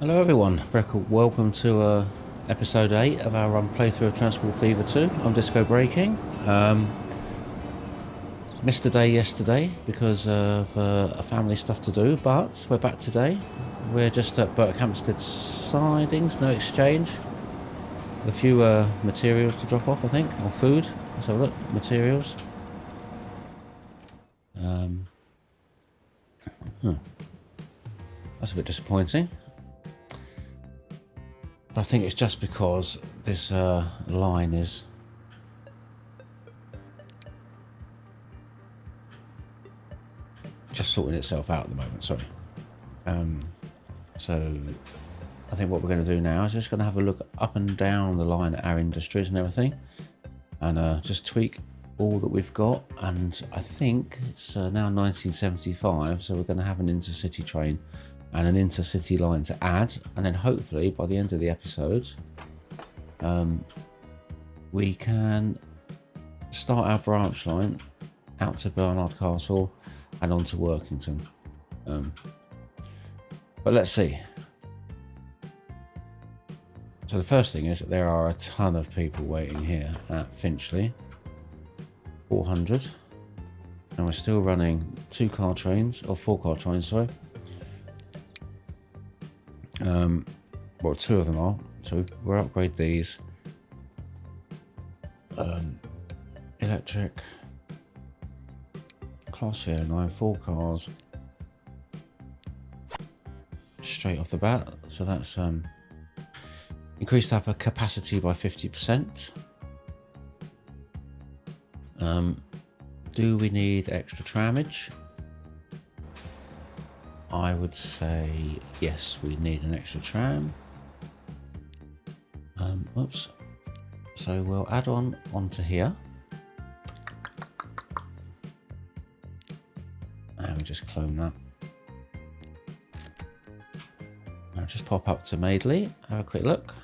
Hello everyone, welcome to episode 8 of our playthrough of Transport Fever 2. I'm Disco Breaking. Missed a day yesterday because of family stuff to do, but we're back today. We're just at Hampstead Sidings, no exchange. A few materials to drop off, I think, or food. Let's have a look, materials. That's a bit disappointing. I think it's just because this line is just sorting itself out at the moment, sorry. So I think what we're going to do now is just going to have a look up and down the line at our industries and everything, and just tweak all that we've got. And I think it's now 1975, so we're going to have an intercity train and an intercity line to add, and then hopefully by the end of the episode we can start our branch line out to Barnard Castle and on to Workington. But let's see. So the first thing is that there are a ton of people waiting here at Finchley. 400, and we're still running 4-car trains, sorry. Well, 2 of them are, so we'll upgrade these. Electric, Class 9, 4 cars, straight off the bat. So that's increased our capacity by 50%. Do we need extra tramage? I would say yes, we need an extra tram. Oops. So we'll add onto here. And we'll just clone that. I'll just pop up to Madeley, have a quick look.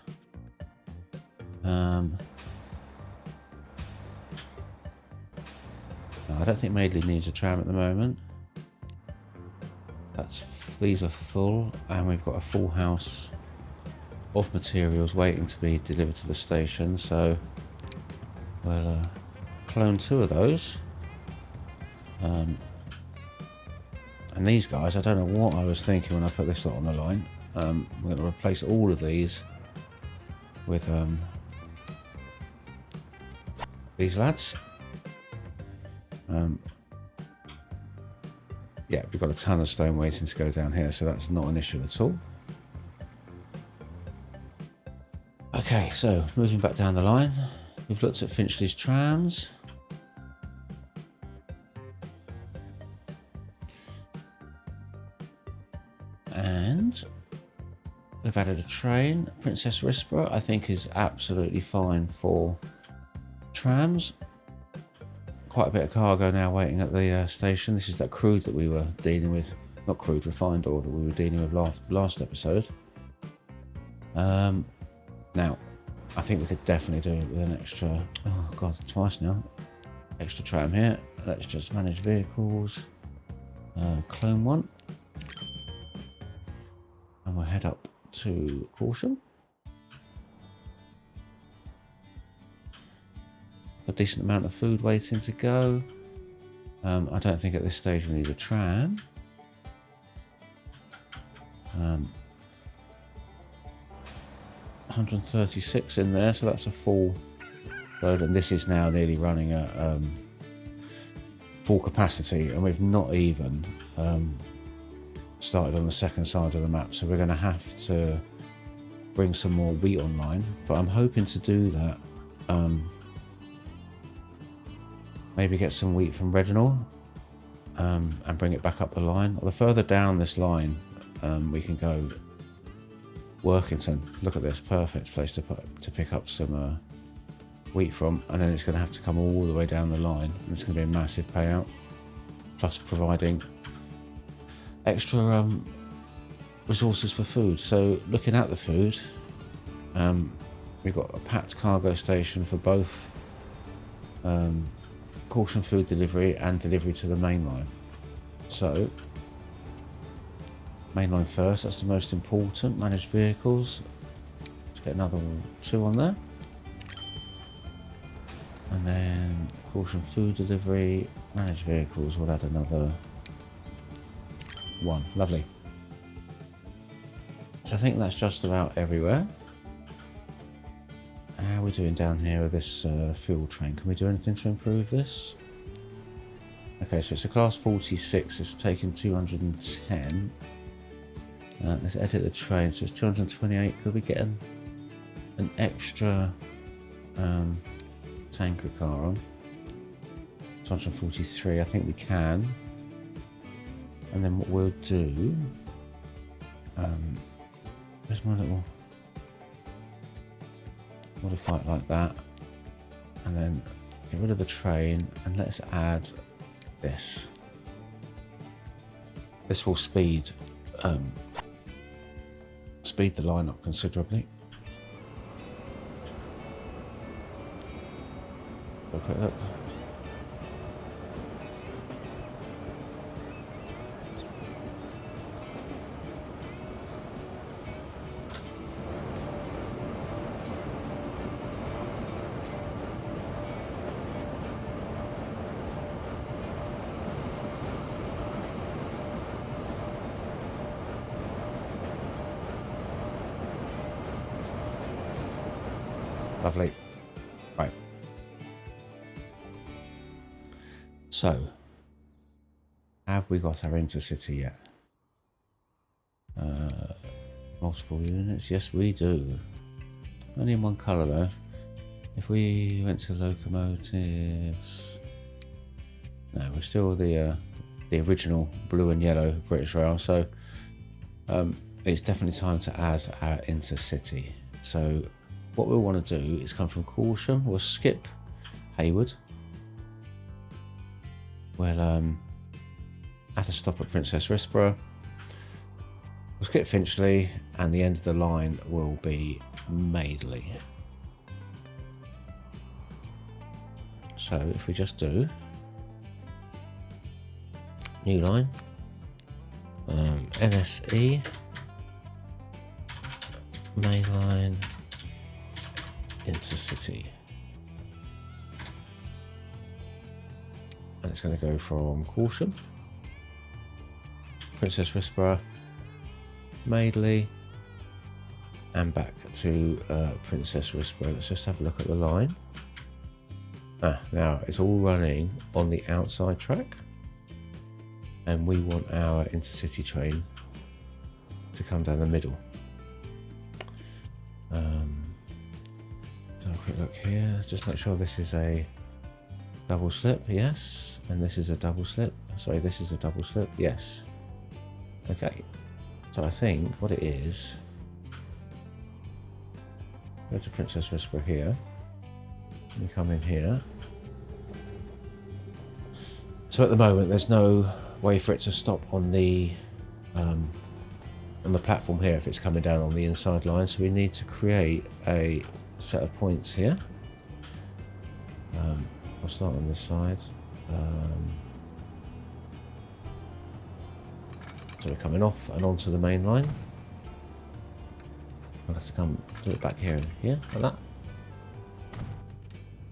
No, I don't think Madeley needs a tram at the moment. These are full, and we've got a full house of materials waiting to be delivered to the station, so we'll clone 2 of those. And these guys, I don't know what I was thinking when I put this lot on the line. We're going to replace all of these with these lads. Yeah, we've got a ton of stone waiting to go down here, so that's not an issue at all. Okay, so moving back down the line, we've looked at Finchley's trams. And we've added a train. Princess Risborough, I think, is absolutely fine for trams. Quite a bit of cargo now waiting at the station. This is that crude that we were dealing with, not crude, refined oil that we were dealing with last episode. Now, I think we could definitely do it with an extra, oh god, twice now, extra tram here. Let's just manage vehicles, clone 1, and we'll head up to Caution. A decent amount of food waiting to go. I don't think at this stage we need a tram. 136 in there, so that's a full load, and this is now nearly running at full capacity, and we've not even started on the second side of the map, so we're going to have to bring some more wheat online, but I'm hoping to do that. Maybe get some wheat from Redenall and bring it back up the line. Or the further down this line we can go. Workington, look at this, perfect place to pick up some wheat from, and then it's going to have to come all the way down the line, and it's going to be a massive payout, plus providing extra resources for food. So looking at the food, we've got a packed cargo station for both Caution food delivery and delivery to the main line. So Main line first, that's the most important. Managed vehicles. Let's get another 2 on there. And then caution food delivery, managed vehicles, we'll add another 1. Lovely. So I think that's just about everywhere. How are we doing down here with this fuel train? Can we do anything to improve this? Okay, so it's a class 46, it's taking 210. Let's edit the train, so it's 228. Could we get an extra tanker car on? 243, I think we can. And then what we'll do, where's my little, modify it like that, and then get rid of the train, and let's add this. This will speed the line up considerably. Have a quick look. Lovely. Right. So, have we got our intercity yet? Multiple units? Yes, we do. Only in one colour though. If we went to locomotives, no, we're still the original blue and yellow British Rail. So, it's definitely time to add our intercity. So, what we'll want to do is come from Caution. We'll skip Hayward. We'll add a stop at Princess Risborough. We'll skip Finchley, and the end of the line will be Madeley. So if we just do new line, NSE, main line, intercity, and it's going to go from Caution, Princess Risborough, Madeley, and back to Princess Risborough. Let's just have a look at the line. Now it's all running on the outside track, and we want our intercity train to come down the middle. Have a quick look here, just make sure this is a double slip, yes, and this is a double slip. Sorry, this is a double slip, yes. Okay, so I think what it is, go to Princess Risborough here, we come in here. So at the moment there's no way for it to stop on the platform here if it's coming down on the inside line, so we need to create a set of points here. We'll start on this side. So we're coming off and onto the main line. We'll have to come do it back here, like that.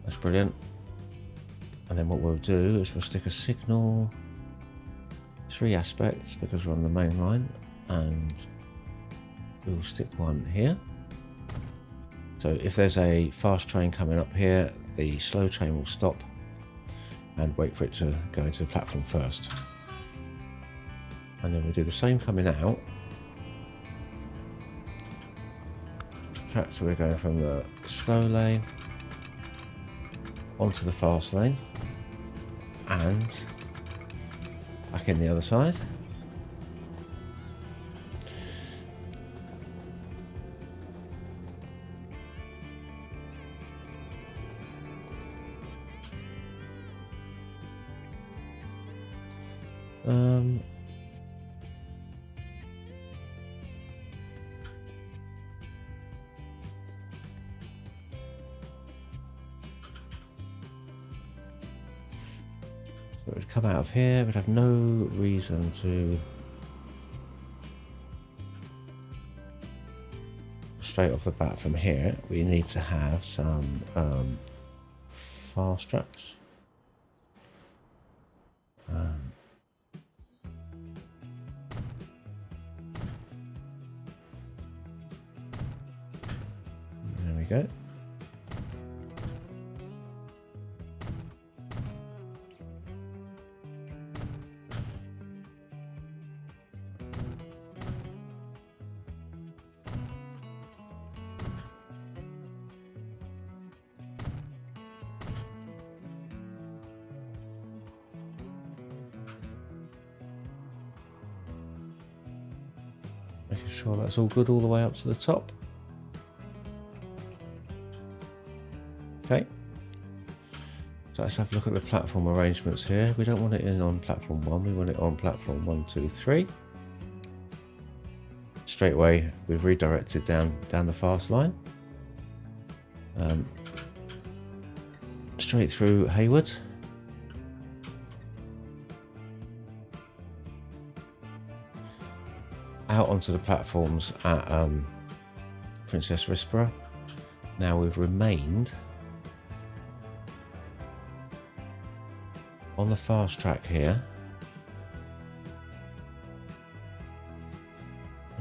That's brilliant. And then what we'll do is we'll stick a signal, 3 aspects because we're on the main line, and we'll stick one here. So if there's a fast train coming up here, the slow train will stop and wait for it to go into the platform first. And then we do the same coming out. So we're going from the slow lane onto the fast lane and back in the other side. So it would come out of here, we'd have no reason to straight off the bat from here, we need to have some fast tracks. There we go. Making sure that's all good all the way up to the top. Okay. So let's have a look at the platform arrangements here. We don't want it in on platform 1, we want it on platform 1, 2, 3. Straight away we've redirected down the fast line. Straight through Hayward. Out onto the platforms at Princess Rispera. Now we've remained on the fast track here,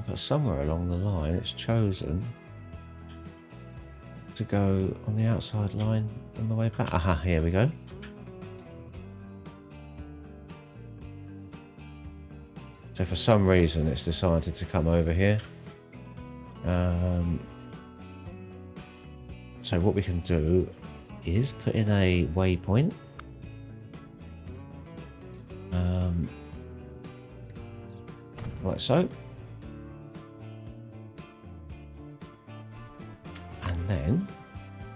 but somewhere along the line it's chosen to go on the outside line on the way back. Aha, here we go. So for some reason it's decided to come over here. So what we can do is put in a waypoint. Like so. And then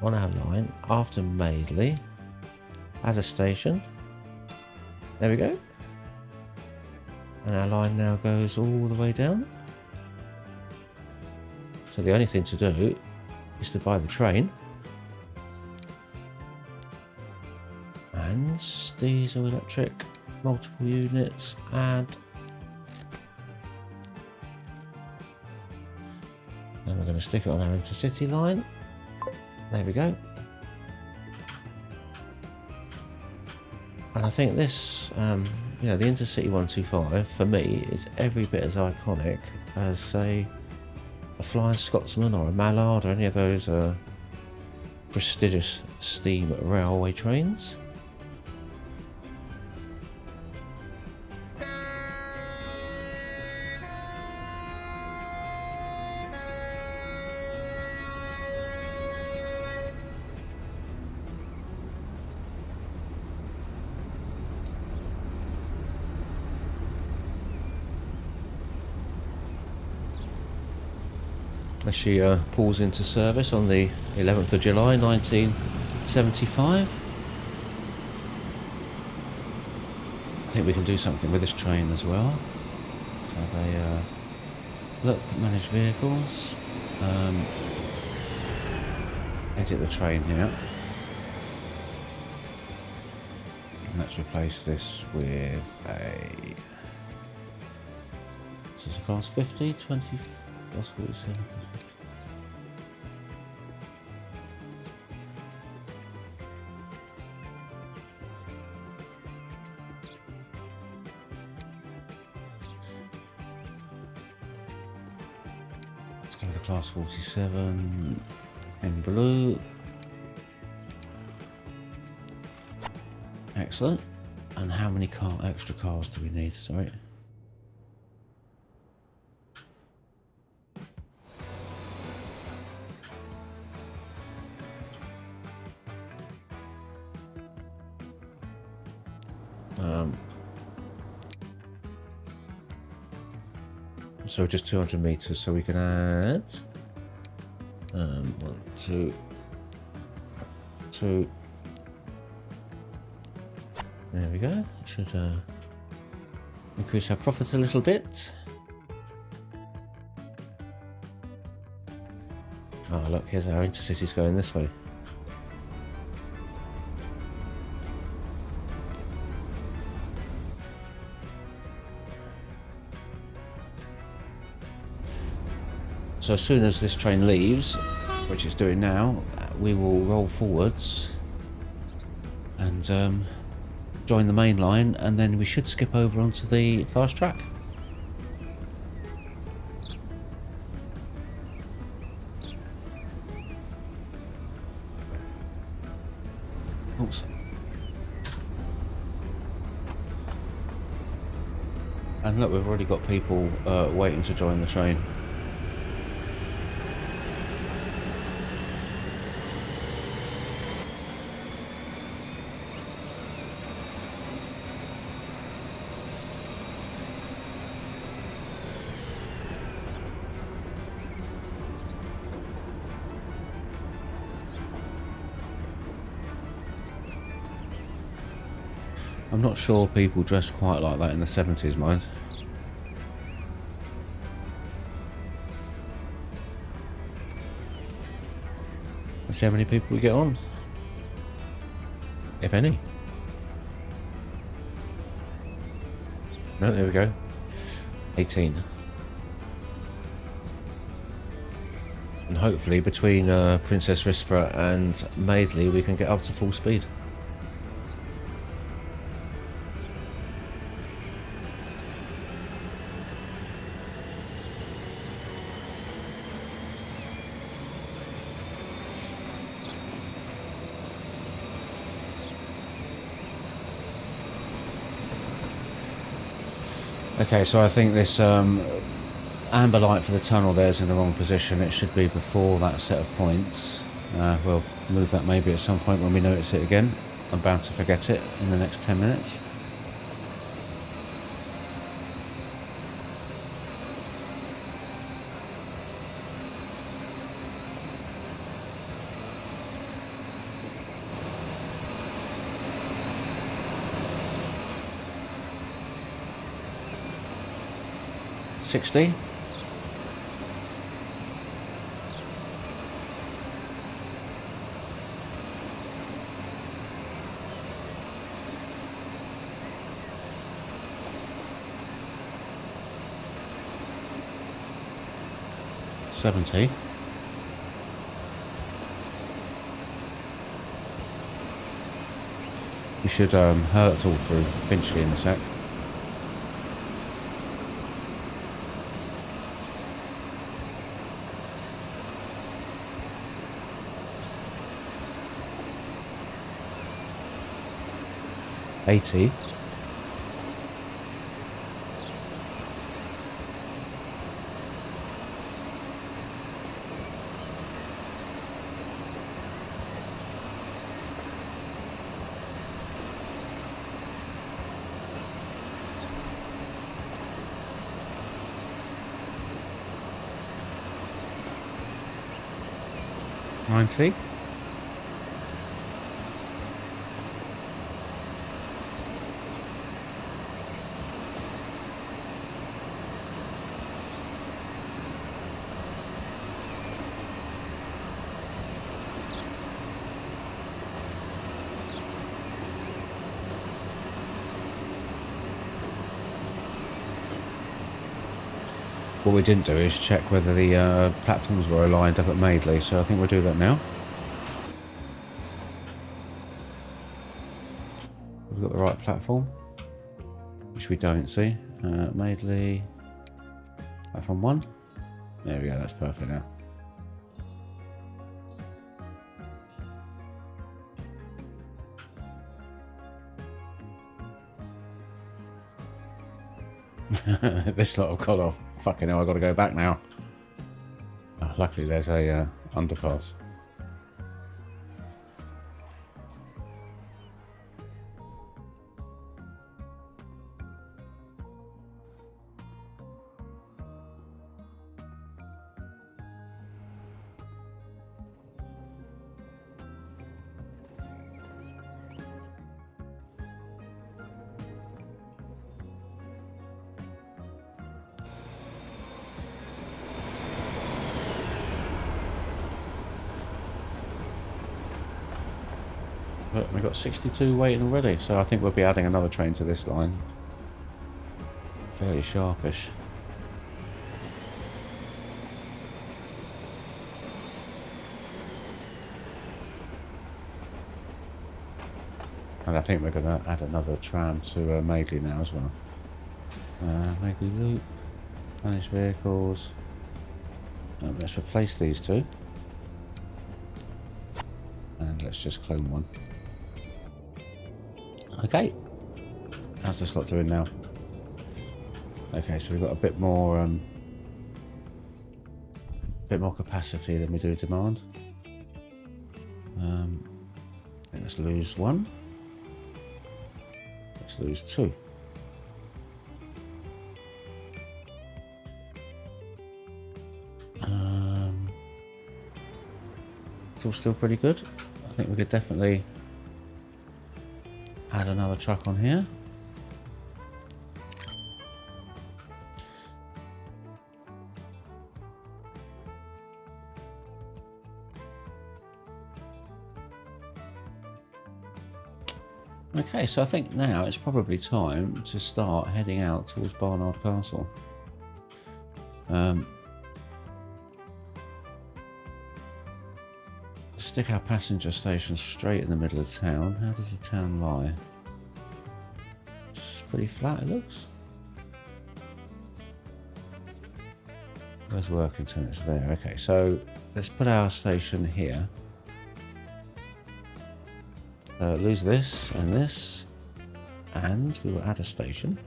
on our line, after Madeley, add a station. There we go. And our line now goes all the way down. So the only thing to do is to buy the train. And diesel, electric, multiple units, add. And we're going to stick it on our intercity line. There we go. And I think this, you know, the Intercity 125 for me is every bit as iconic as, say, a Flying Scotsman or a Mallard or any of those prestigious steam railway trains. As she pulls into service on the 11th of July 1975. I think we can do something with this train as well. So they look, manage vehicles, edit the train here. And let's replace this with a, this is a class 50, 20 plus 47. Let's go with the class 47 in blue. Excellent. And how many extra cars do we need? Sorry. So just 200 meters, so we can add 1, 2, 2. There we go. Should increase our profit a little bit. Oh look, here's our intercities going this way. So as soon as this train leaves, which it's doing now, we will roll forwards and join the main line, and then we should skip over onto the fast track. Oops. And look, we've already got people waiting to join the train. I'm not sure people dressed quite like that in the 70s, mind. Let's see how many people we get on. If any. No, there we go. 18. And hopefully between Princess Rispera and Madeley we can get up to full speed. Okay, so I think this amber light for the tunnel there's in the wrong position. It should be before that set of points. We'll move that maybe at some point when we notice it again. I'm bound to forget it in the next 10 minutes. $60. $70. We should hurtle through Finchley in a sec. $80. $90. What we didn't do is check whether the platforms were aligned up at Madeley, so I think we'll do that now. We've got the right platform, which we don't see. Madeley, platform 1. There we go, that's perfect now. This lot have got off. Fucking hell, I've got to go back now. Oh, luckily there's a underpass. But we've got 62 waiting already, so I think we'll be adding another train to this line. Fairly sharpish. And I think we're going to add another tram to Madeley now as well. Madeley Loop, managed vehicles. Let's replace these two. And let's just clone one. Okay. How's this lot doing now? Okay, so we've got a bit more capacity than we do demand. Let's lose one. Let's lose two. It's all still pretty good. I think we could definitely add another truck on here. Okay, so I think now it's probably time to start heading out towards Barnard Castle. Stick our passenger station straight in the middle of town. How does the town lie? It's pretty flat, it looks. Where's Workington? It's there. Okay, so let's put our station here. Lose this, and we will add a station.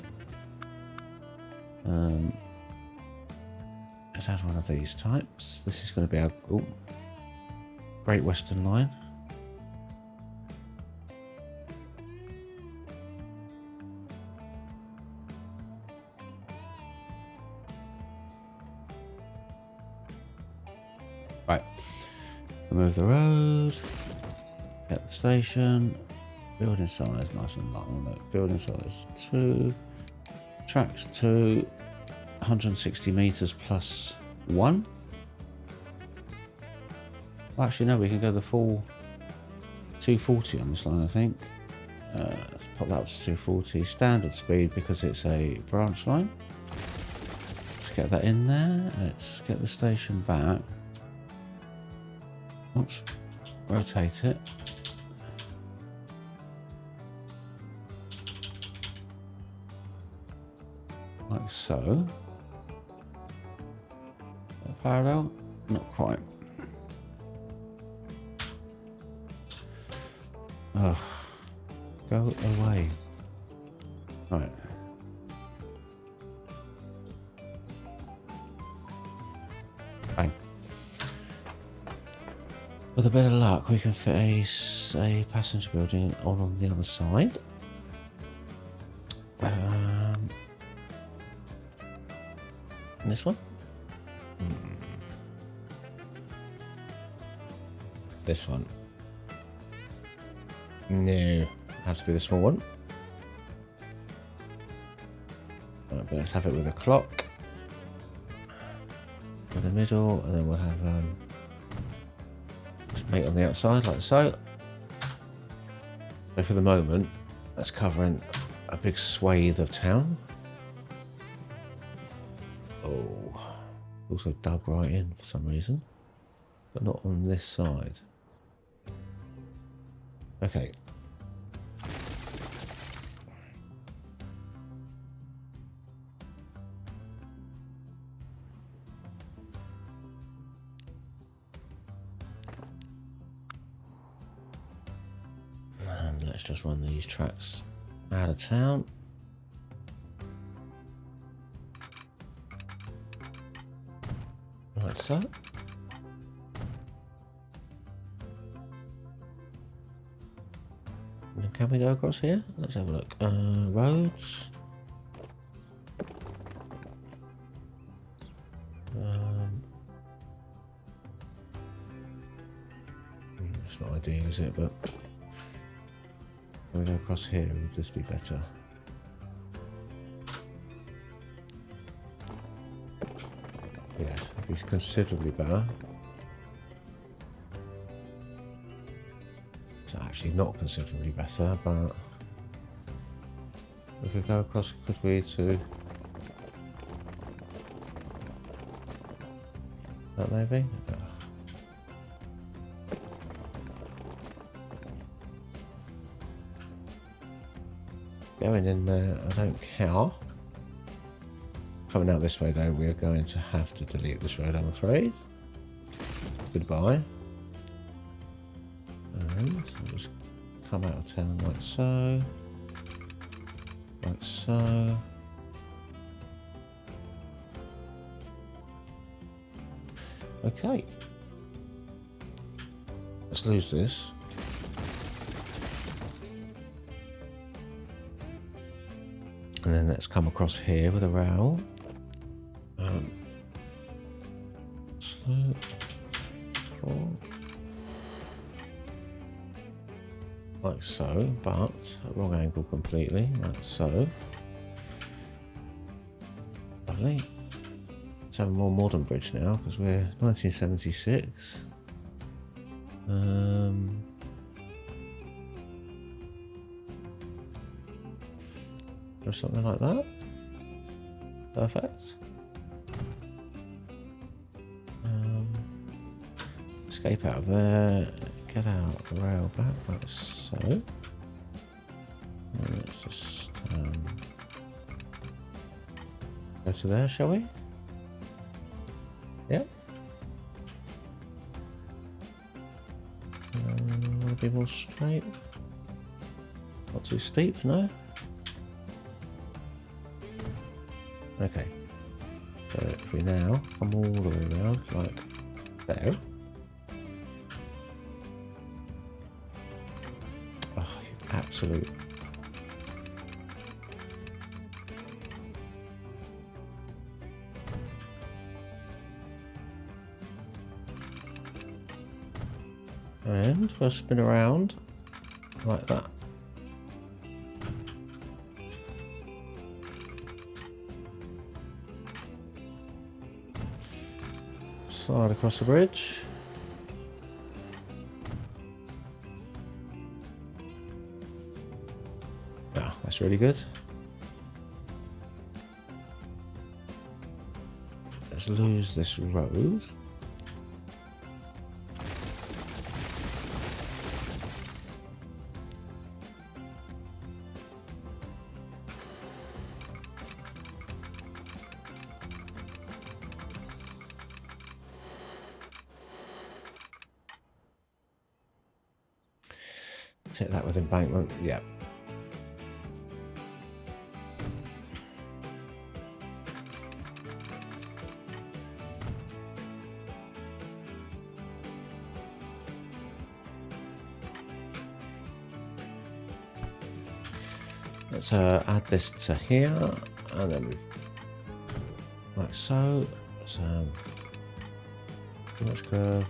Let's add one of these types. This is going to be our Great Western Line. Right, remove the road. Get the station. Building size nice and long. Building size 2. Tracks 2. 160 meters plus 1. Well, actually, no, we can go the full 240 on this line, I think. Let's pop that up to 240. Standard speed because it's a branch line. Let's get that in there. Let's get the station back. Oops. Rotate it. Like so. Parallel? Not quite. Ugh. Go away. Right. Bang. With a bit of luck, we can fit a passenger building on the other side. This one? This one? No, has to be the small one. But let's have it with a clock. In the middle, and then we'll have mate on the outside like so. So for the moment, that's covering a big swathe of town. Oh, also dug right in for some reason, but not on this side. Okay. And let's just run these tracks out of town. Like so. And can we go across here? Let's have a look. Roads. It's not ideal, is it? But can we go across here? Would this be better? Yeah, it'd be considerably better. It's actually not considerably better, but we could go across, could we, to that maybe? Going in there, I don't care. Coming out this way though, we're going to have to delete this road, I'm afraid. Goodbye. And I'll just come out of town like so. Like so. Okay. Let's lose this. And then let's come across here with a rail. So, 4. Like so, but at wrong angle completely, like so. Lovely. Let's have a more modern bridge now, because we're 1976. Or something like that. Perfect. Escape out of there. Get out the rail back like so. And let's just go to there, shall we? Yep. A bit more straight. Not too steep, no? Okay. So if we now come all the way around like there. Oh, you absolute. And we'll spin around like that. Slide across the bridge. Ah, that's really good. Let's lose this road. Hit that with embankment, yeah. Let's add this to here, and then we've like so. So too much curve.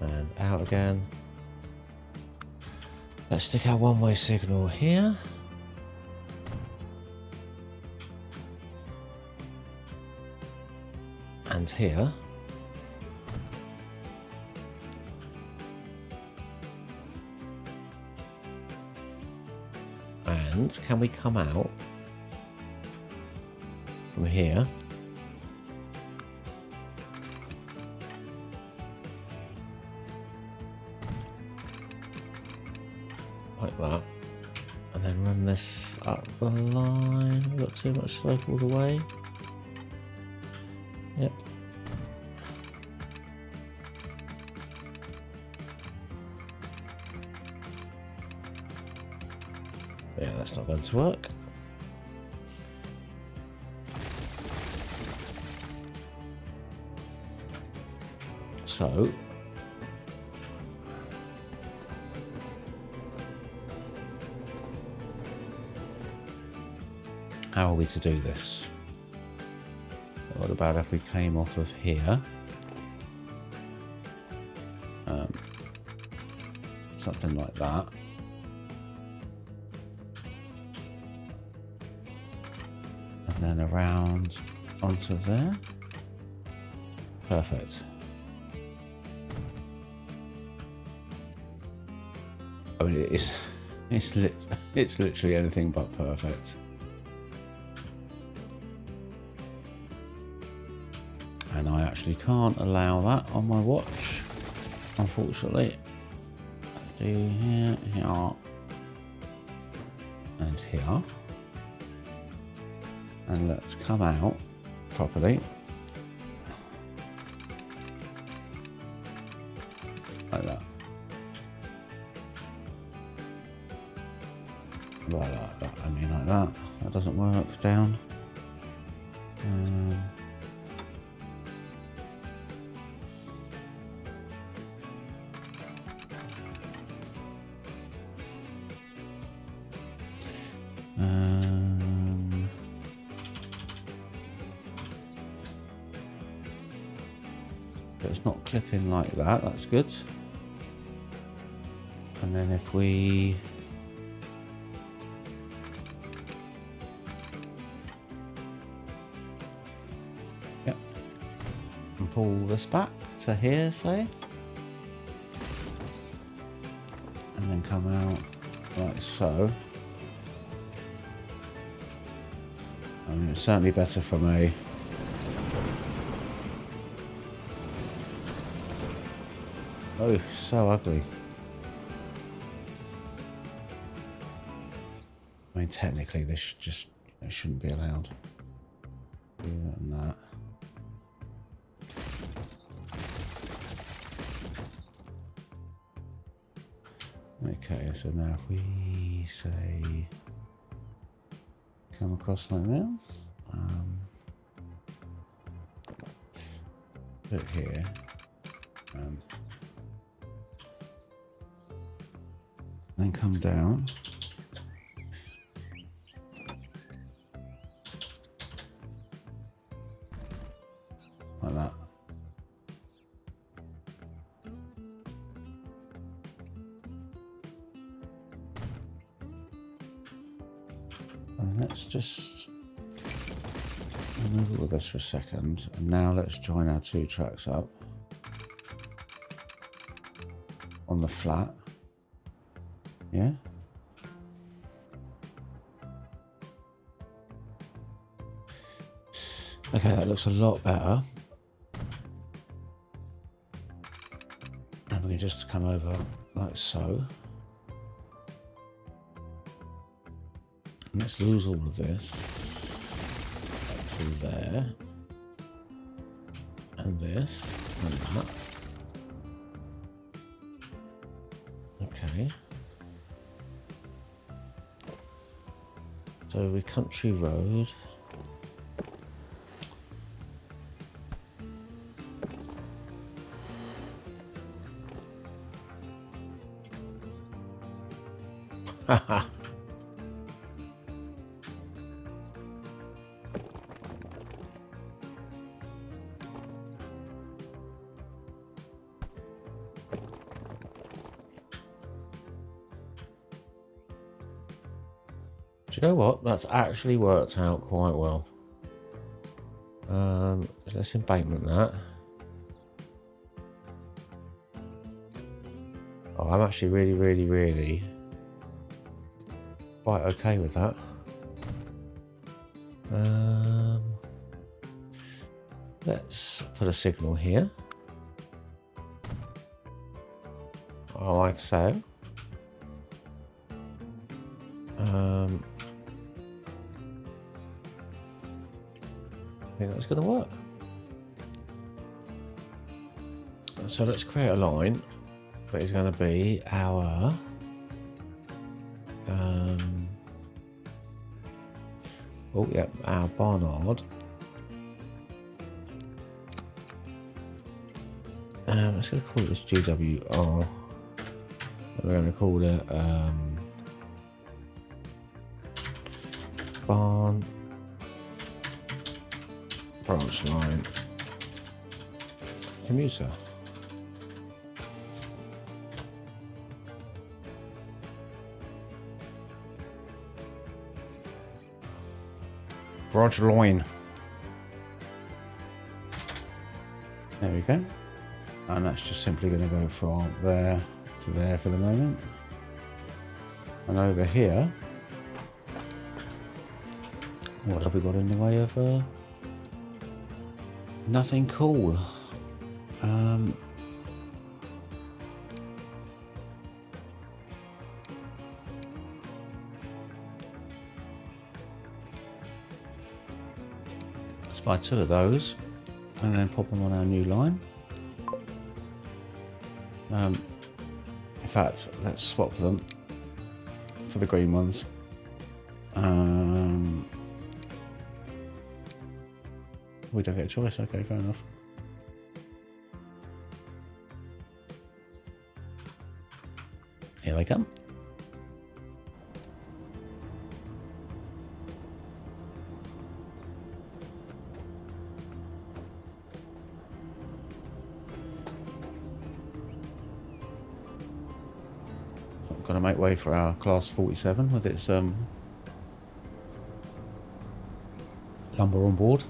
And out again. Let's stick our one-way signal here. And here. And can we come out from here? Like that, and then run this up the line. We've got too much slope all the way. Yep. Yeah, that's not going to work. So how are we to do this? What about if we came off of here? Something like that. And then around onto there. Perfect. I mean, it's literally anything but perfect. And I actually can't allow that on my watch, unfortunately. Do here. and here. And let's come out properly. Like that. Like that. I mean like that. That doesn't work. Down. It's not clipping like that. That's good. And then if we and pull this back to here, say, and then come out like so. I mean, it's certainly better from a oh, so ugly. I mean, technically, this just it shouldn't be allowed. Do that and that. Okay, so now if we say come across like this, put it here, then come down. Like that. And let's just move it with this for a second. And now let's join our two tracks up on the flat. Yeah. Okay, that looks a lot better. And we can just come over like so. And let's lose all of this to there. And this and that. Okay. So we country road. Haha. Do you know what? That's actually worked out quite well. Let's embankment that. Oh, I'm actually really quite okay with that. Let's put a signal here. Like so. I think that's going to work. So let's create a line that is going to be our oh yeah, our Barnard. Let's going to call this GWR. We're going to call it Barn branch line commuter. Branch line. There we go. And that's just simply going to go from there to there for the moment. And over here, what have we got in the way of nothing cool? buy 2 of those and then pop them on our new line. In fact, let's swap them for the green ones. We don't get a choice. Okay, fair enough. Here they come. I'm going to make way for our Class 47 with its lumber on board.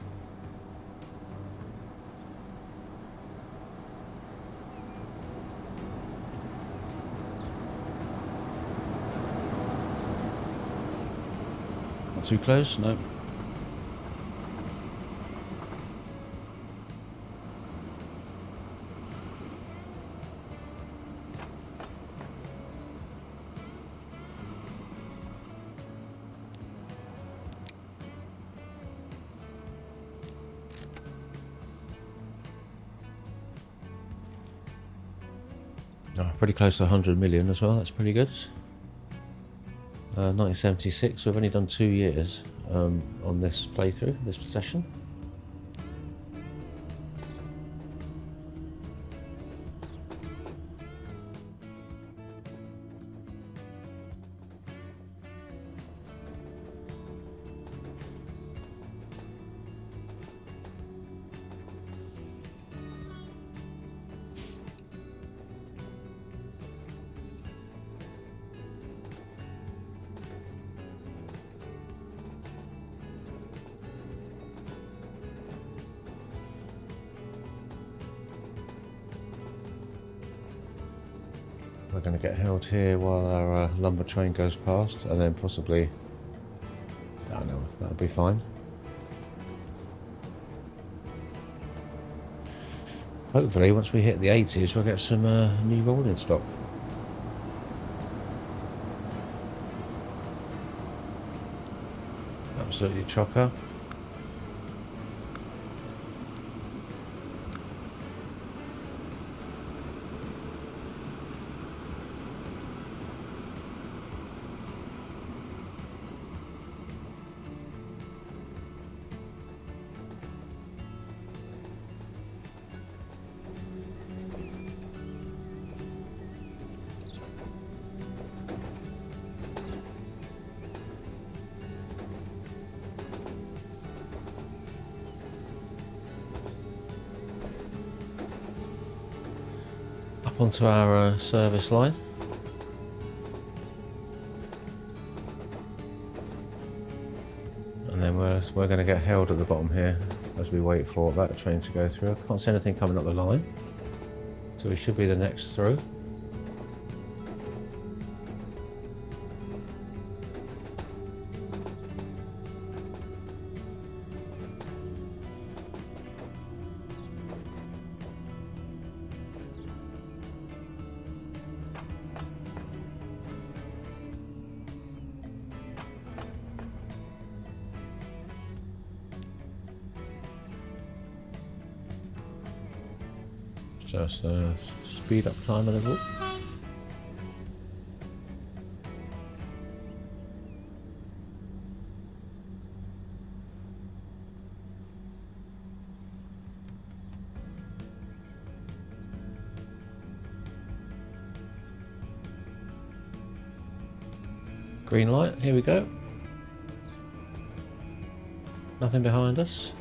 Not too close, no. Oh, pretty close to 100 million as well, that's pretty good. 1976, we've only done 2 years on this playthrough, this session. We're going to get held here while our lumber train goes past, and then possibly, no, that'll be fine. Hopefully once we hit the 80s we'll get some new rolling stock. Absolutely chocker. Up onto our service line. And then we're going to get held at the bottom here as we wait for that train to go through. I can't see anything coming up the line, so we should be the next through. Just speed up time a little. Green light, here we go. Nothing behind us.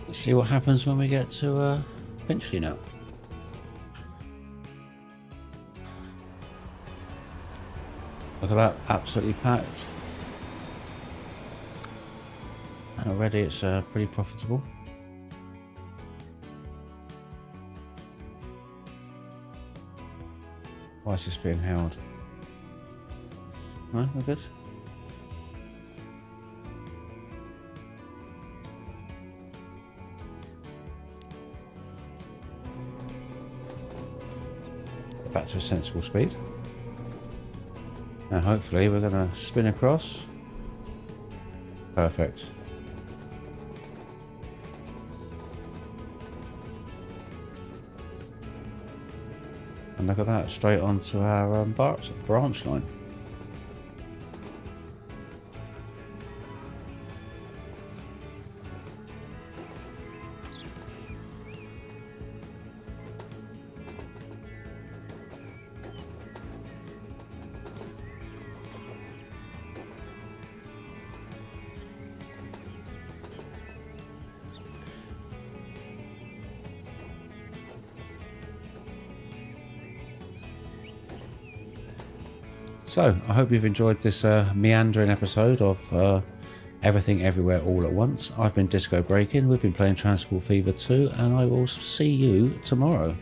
Let's see what happens when we get to Finchley now. Look at that, absolutely packed. And already it's pretty profitable. Why is this being held? No, we're good. back to a sensible speed. Now hopefully we're going to spin across. Perfect. And look at that, straight onto our branch line. So, I hope you've enjoyed this meandering episode of Everything Everywhere All at Once. I've been Disco Breaking, we've been playing Transport Fever 2, and I will see you tomorrow.